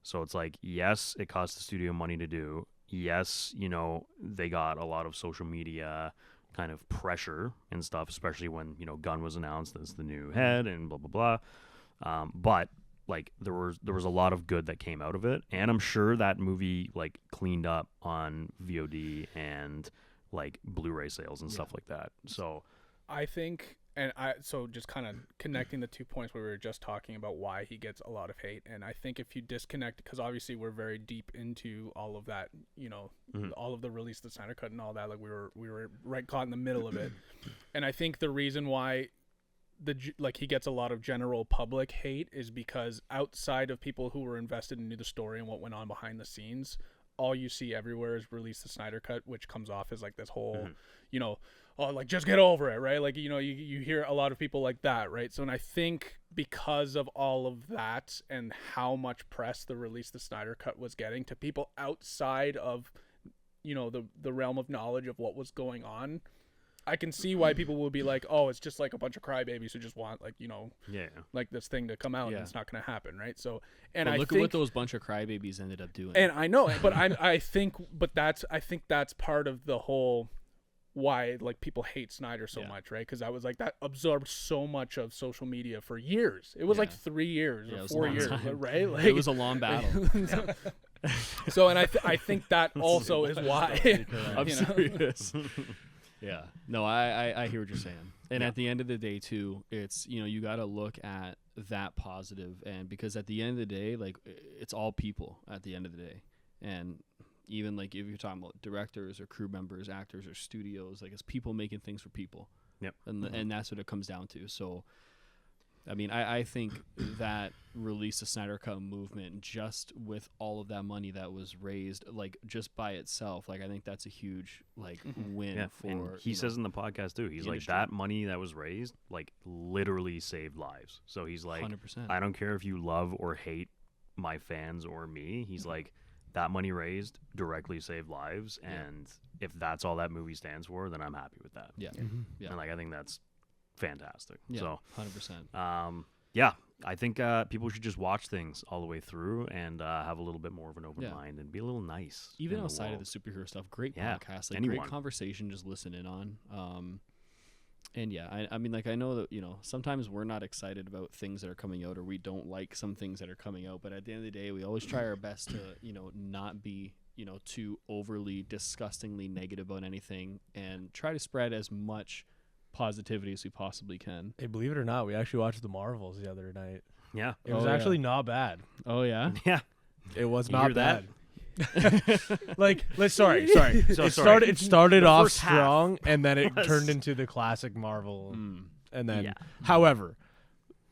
So it's like, yes, it cost the studio money to do. Yes, you know, they got a lot of social media kind of pressure and stuff, especially when, you know, Gunn was announced as the new head and blah blah blah. But like, there was a lot of good that came out of it, and I'm sure that movie like cleaned up on VOD and like Blu-ray sales and stuff like that. So I think, so just kind of connecting the 2 points where we were just talking about why he gets a lot of hate, and I think if you disconnect, because obviously we're very deep into all of that, you know, all of the release, the Snyder cut and all that, like we were right caught in the middle of it, and I think the reason why he gets a lot of general public hate is because outside of people who were invested into the story and what went on behind the scenes, all you see everywhere is release the Snyder cut, which comes off as like this whole, you know, oh, like, just get over it, right? Like, you hear a lot of people like that, right? So, and I think because of all of that and how much press the release the Snyder Cut was getting to people outside of, the realm of knowledge of what was going on, I can see why people will be like, oh, it's just like a bunch of crybabies who just want, like, like this thing to come out and it's not going to happen, right? So, and look at what those bunch of crybabies ended up doing. And I know, but I think that's part of the whole why, like, people hate Snyder so much, right? Because I was like, that absorbed so much of social media for years. It was like 3 years or 4 years, right? Like, it was a long battle. So, and I think that also is why. I'm serious. Yeah. No, I hear what you're saying. And at the end of the day, too, it's, you got to look at that positive, and because at the end of the day, like, it's all people at the end of the day. And even, like, if you're talking about directors or crew members, actors or studios, like, it's people making things for people. Yep. And that's what it comes down to. So, I mean, I think that release the Snyder Cut movement, just with all of that money that was raised, like, just by itself, like, I think that's a huge, like, win for. And he says in the podcast too, he's like, that money that was raised, like, literally saved lives. So he's like, 100%. I don't care if you love or hate my fans or me. He's like, that money raised directly saved lives, and if that's all that movie stands for, then I'm happy with that. Yeah. Yeah. And, like, I think that's fantastic. Yeah, so 100%. I think people should just watch things all the way through and have a little bit more of an open mind and be a little nice. Even outside of the superhero stuff, great podcast, like, great conversation, just listen in on. And I mean, like, I know that, sometimes we're not excited about things that are coming out, or we don't like some things that are coming out, but at the end of the day, we always try our best to, not be, too overly disgustingly negative about anything, and try to spread as much positivity as we possibly can. Hey, believe it or not, we actually watched the Marvels the other night. Yeah. It was actually not bad. Oh, yeah? Yeah. It was You not hear bad. that? Like, sorry. It started off strong, and then it turned into the classic Marvel. And then, however,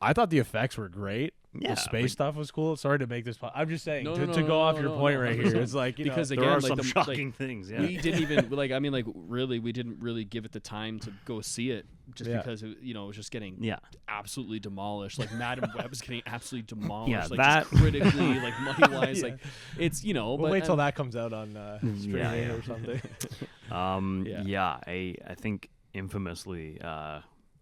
I thought the effects were great. Yeah, the space stuff was cool. Sorry to make this. I'm just saying to go off your point right here. It's like, because there again, are like, some shocking things. Yeah. We didn't even we didn't really give it the time to go see it, just because it was just getting absolutely demolished. Like, Madam Web's getting absolutely demolished. Yeah, like, that just critically, like, money wise, like, it's We'll but wait till that comes out on streaming or something. I think infamously,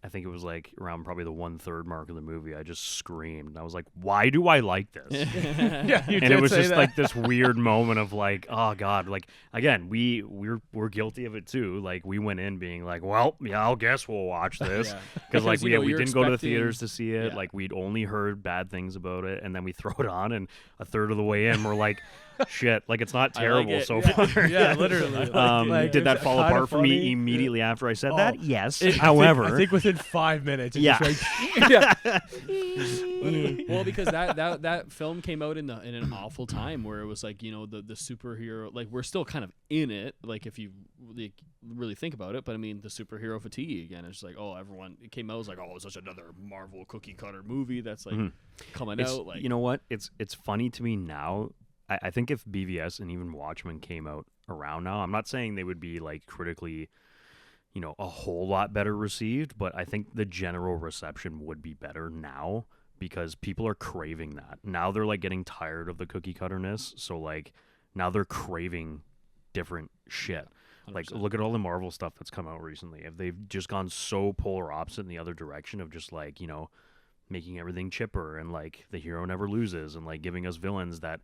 I think it was like around probably the 1/3 mark of the movie, I just screamed. I was like, why do I like this? And it was just like this weird moment of like, oh God, like, again, we're guilty of it too. Like, we went in being like, well, I guess we'll watch this. Because like we didn't go to the theaters to see it. Like, we'd only heard bad things about it, and then we throw it on, and a third of the way in we're like, shit, like, it's not terrible so far. Yeah, literally. Did that fall apart for me immediately after I said that? Yes. However, I think within 5 minutes. Yeah. Well, because that film came out in an awful time where it was like, the superhero, like, we're still kind of in it, like, if you really think about it, but I mean, the superhero fatigue again. It's like, oh, it came out, it was like, oh, it's such another Marvel cookie cutter movie that's like coming out. Like, you know what? It's funny to me now. I think if BVS and even Watchmen came out around now, I'm not saying they would be like critically, a whole lot better received, but I think the general reception would be better now because people are craving that. Now they're like getting tired of the cookie cutterness. So like now they're craving different shit. 100%. Like, look at all the Marvel stuff that's come out recently. If they've just gone so polar opposite in the other direction of just like, making everything chipper and like the hero never loses and like giving us villains that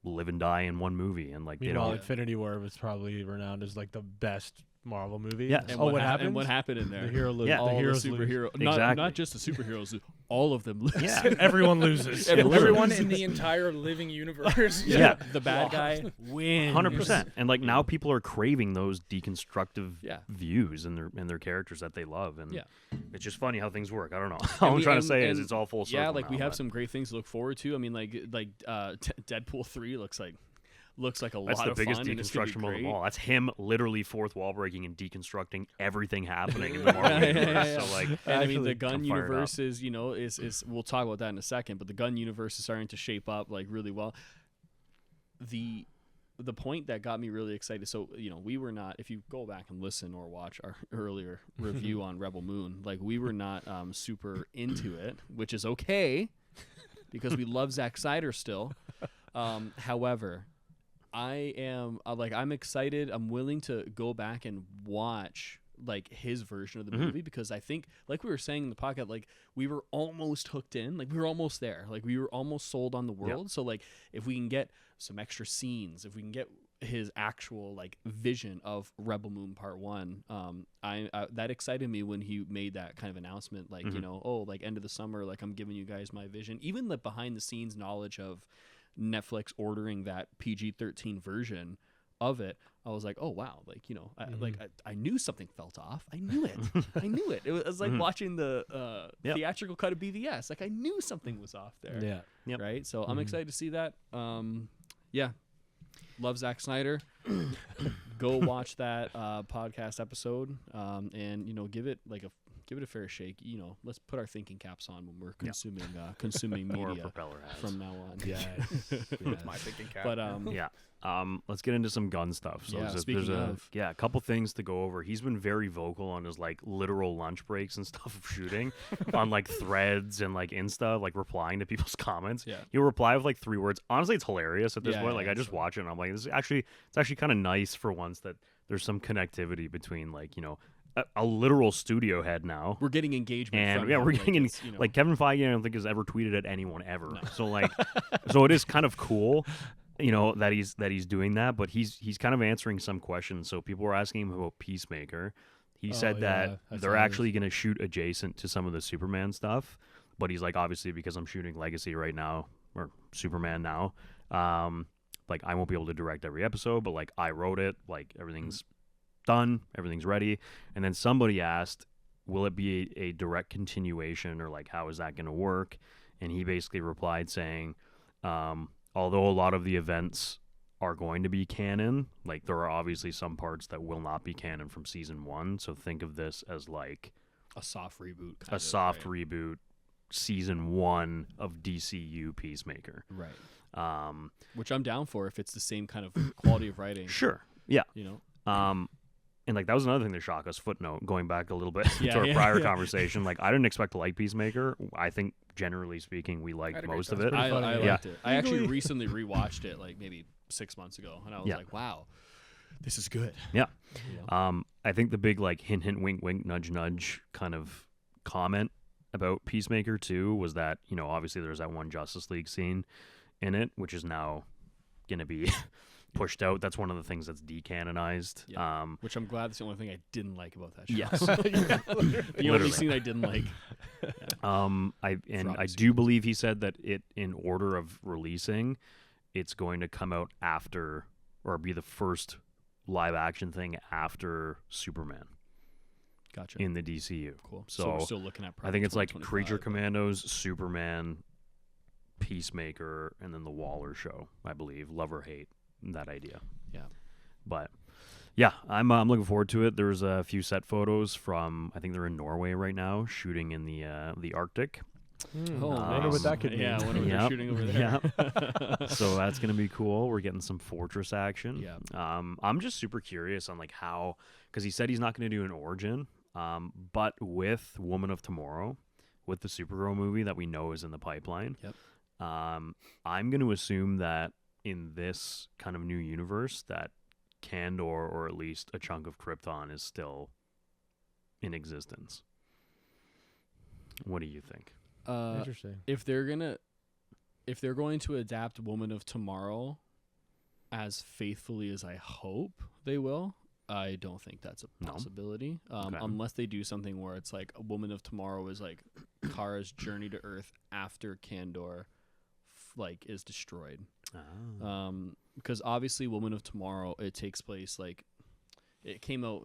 live and die in one movie, and like, Infinity War was probably renowned as like the best Marvel movie. Yeah. And what happened? And what happened in there? The hero loses. Yeah. All the heroes the superhero, lose. not just the superheroes, all of them lose. Yeah. Everyone loses. Everyone in the entire living universe. Yeah. The bad guy wins. 100%. And like now people are craving those deconstructive views in their characters that they love, and it's just funny how things work. I don't know. All I'm trying to say is it's all full circle. Yeah, like now, we have some great things to look forward to. I mean, like Deadpool 3 looks like a lot of fun. That's the biggest deconstruction moment of all. That's him literally fourth wall breaking and deconstructing everything happening in the Marvel universe. So like, and I mean, the Gunn universe is we'll talk about that in a second, but the Gunn universe is starting to shape up like really well. The the point that got me really excited. So we were not. If you go back and listen or watch our earlier review on Rebel Moon, like we were not super into it, which is okay because we love Zack Snyder still. However, I am I'm excited. I'm willing to go back and watch like his version of the movie because I think, like we were saying in the podcast, like we were almost hooked in, like we were almost there, like we were almost sold on the world. Yep. So like if we can get some extra scenes, if we can get his actual like vision of Rebel Moon Part 1, I that excited me when he made that kind of announcement, like like end of the summer, like I'm giving you guys my vision. Even the behind the scenes knowledge of Netflix ordering that PG-13 version of it, I was like, oh wow, like I knew something felt off. I knew it. I knew it. It was like watching the theatrical cut of BVS. Like I knew something was off there. Yeah. Yep. Right. So I'm excited to see that. Love Zack Snyder. Go watch that podcast episode, and give it a fair shake. Let's put our thinking caps on when we're consuming media from now on. That's my thinking cap. But let's get into some gun stuff. So there's a couple things to go over. He's been very vocal on his like literal lunch breaks and stuff of shooting on like threads and like Insta, like replying to people's comments. Yeah. He'll reply with like 3 words. Honestly, it's hilarious at this point. Like I just watch it and I'm like, it's actually kind of nice for once that there's some connectivity between like, a literal studio head now. We're getting engagement. And we're getting like Kevin Feige, I don't think has ever tweeted at anyone ever. No. So like, so it is kind of cool, that he's doing that, but he's kind of answering some questions. So people were asking him about Peacemaker. He said that they're actually going to shoot adjacent to some of the Superman stuff, but he's like, obviously because I'm shooting Legacy right now or Superman now, like I won't be able to direct every episode, but like I wrote it, like everything's done, everything's ready. And then somebody asked, will it be a direct continuation, or like how is that going to work? And he basically replied saying, although a lot of the events are going to be canon, like there are obviously some parts that will not be canon from season 1. So think of this as like a soft reboot. Reboot, season 1 of DCU Peacemaker. Right. Which I'm down for if it's the same kind of quality of writing. Sure. Yeah. And like that was another thing that shocked us. Footnote, going back a little bit to our prior conversation, like I didn't expect to like Peacemaker. I think generally speaking, we liked most of it. I liked it. I actually recently rewatched it, like maybe 6 months ago, and I was like, wow, this is good. Yeah. I think the big like hint, hint, wink, wink, nudge, nudge kind of comment about Peacemaker 2 was that obviously there's that one Justice League scene in it, which is now gonna be pushed out. That's one of the things that's decanonized. Yeah. Which I'm glad that's the only thing I didn't like about that show. Yes. The only scene I didn't like. I do believe he said that it, in order of releasing, it's going to come out after, or be the first live action thing after Superman. Gotcha. In the DCU. Cool. So we're still looking at I think it's like Creature Commandos, Superman, Peacemaker, and then the Waller show, I believe. Love or hate that idea. Yeah. But yeah, I'm looking forward to it. There's a few set photos from, I think they're in Norway right now, shooting in the Arctic. I wonder what that could mean. Yeah, I wonder what they're shooting over there. Yeah. So that's going to be cool. We're getting some Fortress action. Yeah. I'm just super curious on like how, because he said he's not going to do an origin, but with Woman of Tomorrow, with the Supergirl movie that we know is in the pipeline, I'm going to assume that in this kind of new universe that Kandor, or at least a chunk of Krypton, is still in existence. What do you think? Interesting. If they're going to adapt Woman of Tomorrow as faithfully as I hope they will, I don't think that's a possibility. Okay. Unless they do something where it's like a Woman of Tomorrow is like Kara's journey to Earth after Kandor is destroyed. Because obviously Woman of Tomorrow, it takes place like it came out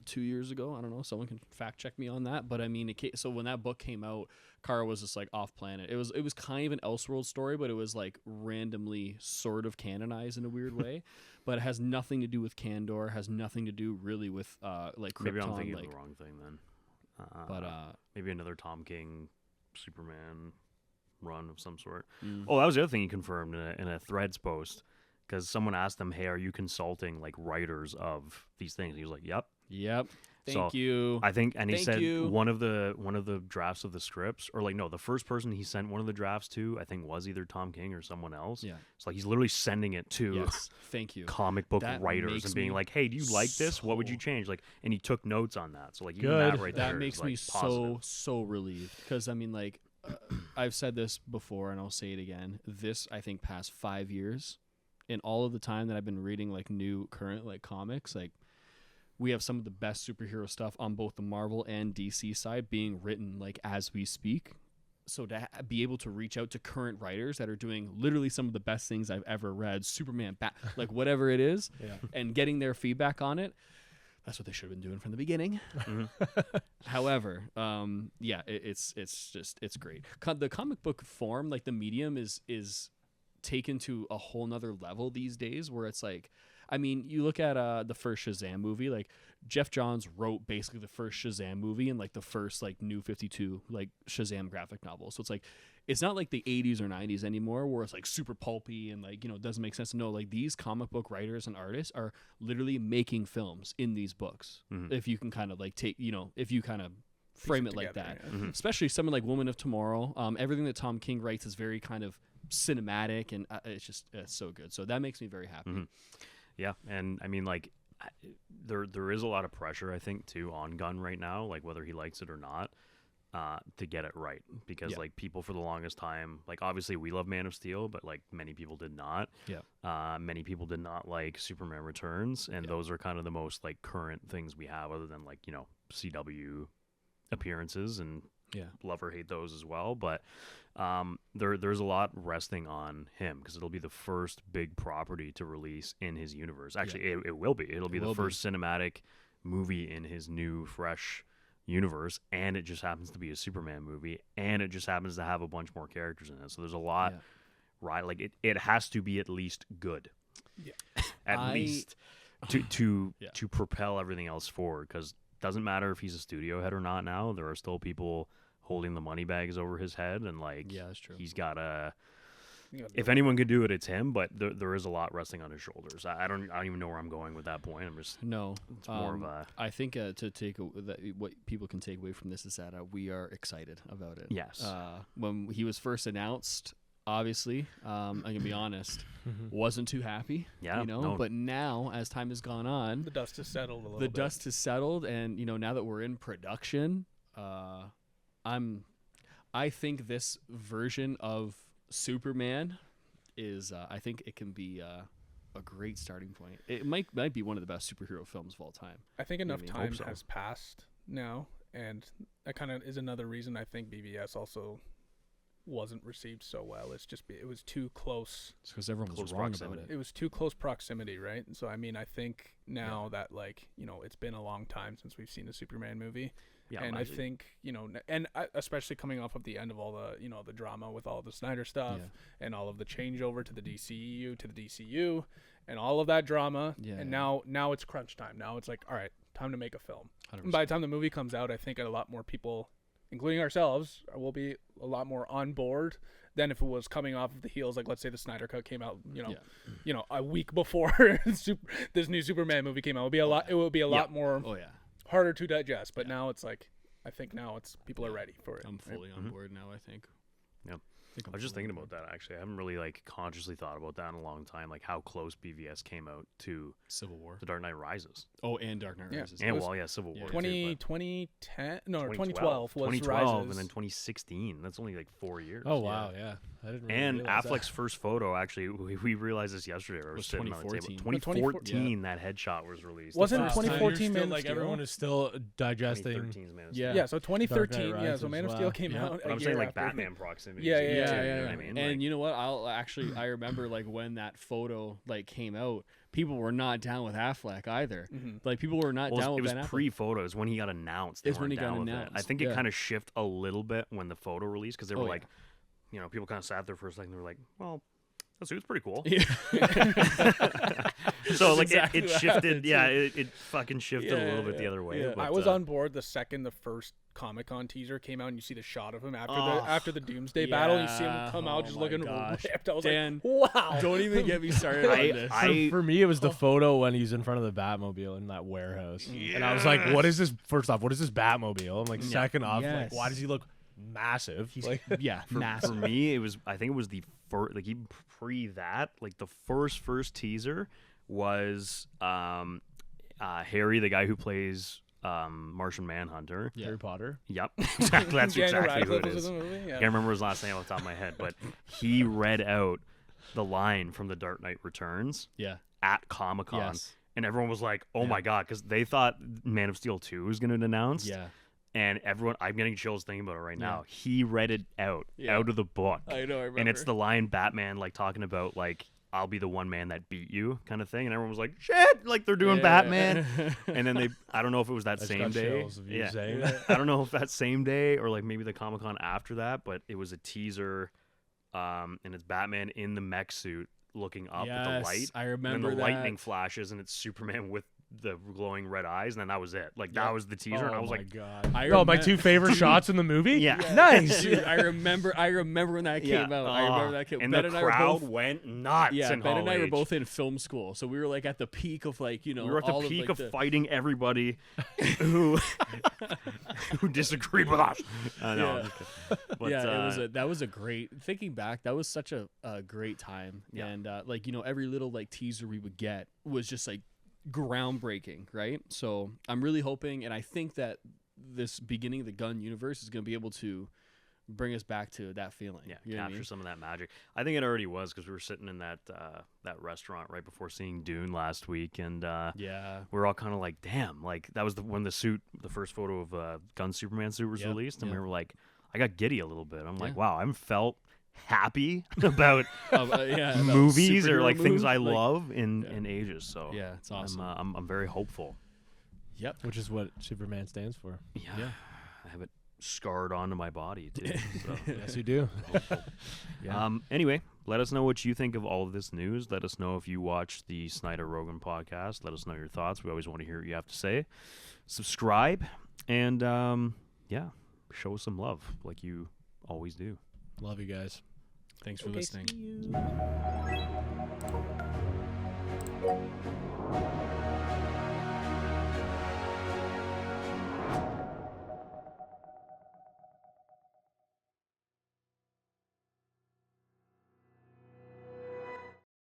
2 years ago. I don't know, someone can fact check me on that, but I mean so when that book came out, Kara was just like off planet. It was kind of an Elseworld story, but it was like randomly sort of canonized in a weird way. But it has nothing to do with Kandor, has nothing to do really with like Krypton. Maybe I'm thinking of the wrong thing then. But maybe another Tom King Superman run of some sort. Oh, that was the other thing he confirmed in a Threads post, because someone asked him, "Hey, are you consulting like writers of these things?" He was like, "Yep." Thank you. I think, and he Thank said you. one of the drafts of the scripts, or like no, the first person he sent one of the drafts to, I think was either Tom King or someone else. Yeah. It's like he's literally sending it to Yes. Thank you. comic book That writers makes and being me like, "Hey, do you like this? What would you so- change?" Like, and he took notes on that. So like, even Good. that right That there makes is, me like, positive. so relieved, because I mean, like, I've said this before and I'll say it again. This, I think, past 5 years, in all of the time that I've been reading like new current like comics, like we have some of the best superhero stuff on both the Marvel and DC side being written like as we speak. So to be able to reach out to current writers that are doing literally some of the best things I've ever read, Superman, like whatever it is, and getting their feedback on it, that's what they should have been doing from the beginning. However, it's great. The comic book form, like the medium, is taken to a whole nother level these days, where it's like, I mean, you look at the first Shazam movie, like Jeff Johns wrote basically the first Shazam movie and like the first like New 52 like Shazam graphic novel. So it's like, it's not like the 80s or 90s anymore where it's like super pulpy and like, you know, it doesn't make sense. No, like these comic book writers and artists are literally making films in these books. If you can kind of like take, you know, if you kind of frame it like that, especially someone like Woman of Tomorrow. Everything that Tom King writes is very kind of cinematic, and it's so good. So that makes me very happy. Yeah, and I mean, like, there is a lot of pressure, I think, too, on Gunn right now, like whether he likes it or not, to get it right, because like people for the longest time, like obviously we love Man of Steel, but like many people did not. Many people did not like Superman Returns, and those are kind of the most like current things we have, other than like, you know, CW appearances, and love or hate those as well. But there's a lot resting on him, because it'll be the first big property to release in his universe. Actually, it will be. It'll be the first cinematic movie in his new, fresh universe, and it just happens to be a Superman movie, and it just happens to have a bunch more characters in it. So there's a lot, right? Like it has to be at least good, at least to propel everything else forward. Because it doesn't matter if he's a studio head or not. Now there are still people holding the money bags over his head, and like that's true. He's got a. If anyone could do it, it's him. But there is a lot resting on his shoulders. I don't even know where I'm going with that point. I'm just It's more of a. I think to take what people can take away from this is that we are excited about it. Yes. When he was first announced, obviously, I'm gonna be honest, wasn't too happy. Yeah. No. But now, as time has gone on, the dust has settled a little. Dust has settled, and you know, now that we're in production, I think this version of Superman is I think it can be a great starting point. It might be one of the best superhero films of all time. I think enough time so. has passed now, and that kind of is another reason I think BVS also wasn't received so well. It's just it was too close. It's because everyone was Close wrong proximity. about it. It was too close proximity, right? So I mean, I think now that, like, you know, it's been a long time since we've seen a Superman movie. Yeah, and I think, you know, and especially coming off of the end of all the, you know, the drama with all the Snyder stuff and all of the changeover to the DCEU to the DCU and all of that drama. And now it's crunch time. Now it's like, all right, time to make a film. 100%. And by the time the movie comes out, I think a lot more people, including ourselves, will be a lot more on board than if it was coming off of the heels. Like, let's say the Snyder Cut came out, you know, a week before this new Superman movie came out. It would be a lot more harder to digest. But now it's like, I think now it's people are ready for it. I'm fully on board now, I think. Yeah. I was just thinking about that, actually. I haven't really like consciously thought about that in a long time, like how close BVS came out to Civil War, The Dark Knight Rises. Oh, and Dark Knight Rises. And Civil War. 2010, no, 2012 was 2012, Rises. and then 2016. That's only like 4 years. Oh wow, yeah. I didn't really And realize Affleck's first photo, actually, we realized this yesterday. It was sitting on the table. 2014. 2014, that headshot was released. Wasn't That's 2014 Man of like Steel? everyone is still digesting. 2013's Man of Yeah. Steel. Yeah, so 2013, Dark Knight yeah, so Rises, Man of wow. Steel came Yeah. out. But a I'm year saying like after. Batman proximity. Yeah, too, yeah, you know yeah. what I mean? And Like, you know what? I remember like when that photo like came out, people were not down with Affleck either. Like people were not down it with was Ben Affleck. pre-photos when he got announced. They It's when weren't he got down with it. I announced, think it yeah. kind of shifted a little bit when the photo released, because they were Oh, like, you know, people kind of sat there for a second. They were like, well, That suit's pretty cool. Yeah. So like exactly it what shifted. happened, Yeah, too. it fucking shifted Yeah, a little bit the yeah, other way. yeah. But, I was on board the second the first Comic-Con teaser came out, and you see the shot of him after the Doomsday battle, and you see him come out just my looking gosh. ripped. I was Dan, like, wow. Don't even get me started on this. For me, it was the photo when he's in front of the Batmobile in that warehouse, and I was like, "What is this?" First off, what is this Batmobile? And like, second off, like, why does he look massive? He's like, for massive. me, I think it was the first, like even pre that, like the first teaser was Harry, the guy who plays Martian Manhunter. Yeah. Harry Potter. Yep, exactly. That's Daniel exactly who it Radcliffe was is. in the movie? Yeah. Can't remember his last name off the top of my head, but he read out the line from The Dark Knight Returns Yeah. at Comic-Con. Yes. And everyone was like, "Oh my god," because they thought Man of Steel 2 was going to announce. Yeah. And everyone, I'm getting chills thinking about it right Yeah. now. He read it out of the book. I know. I remember. And it's the line Batman like talking about like, "I'll be the one man that beat you," kind of thing. And everyone was like, "Shit!" Like they're doing Batman. And then I don't know if it was that I just same got day. chills of you saying that. I don't know if that same day or like maybe the Comic-Con after that, but it was a teaser, and it's Batman in the mech suit looking up at the light. I And remember then the that. lightning flashes, and it's Superman with the glowing red eyes, and then that was it. Like that was the teaser, and I was like, God. I Oh, my remem- two favorite shots in the movie. Yeah. Nice. Dude, I remember when that came out. I remember that came. And Ben the and I were crowd both. went nuts. Yeah, in Ben and I Hall were H. both in film school, so we were like at the peak of like We were at the all peak of, of like, fighting everybody who disagreed with us. I know. Yeah. But, that was a great. Thinking back, that was such a great time, Yeah. and like every little like teaser we would get was just like groundbreaking, right? So I'm really hoping, and I think that this beginning of the Gunn universe is going to be able to bring us back to that feeling. yeah, You know what I capture mean? some of that magic. I think it already was because we were sitting in that restaurant right before seeing Dune last week, and Yeah. we were all kind of like, "Damn!" Like that was when the first photo of Gunn Superman suit was Yep, released, and yep. we were like, I got giddy a little bit. I'm like, Yeah. wow, I haven't felt happy about About movies or superhero like things movies, I like- love in ages. So Yeah, it's awesome. I'm very hopeful. Yep. Which is what Superman stands for. Yeah. I have it scarred onto my body too. So. Yes, you do. Yeah. Anyway, let us know what you think of all of this news. Let us know if you watch the Snyder Rogan podcast. Let us know your thoughts. We always want to hear what you have to say. Subscribe and show us some love like you always do. Love you guys. Thanks for Okay, listening. see you.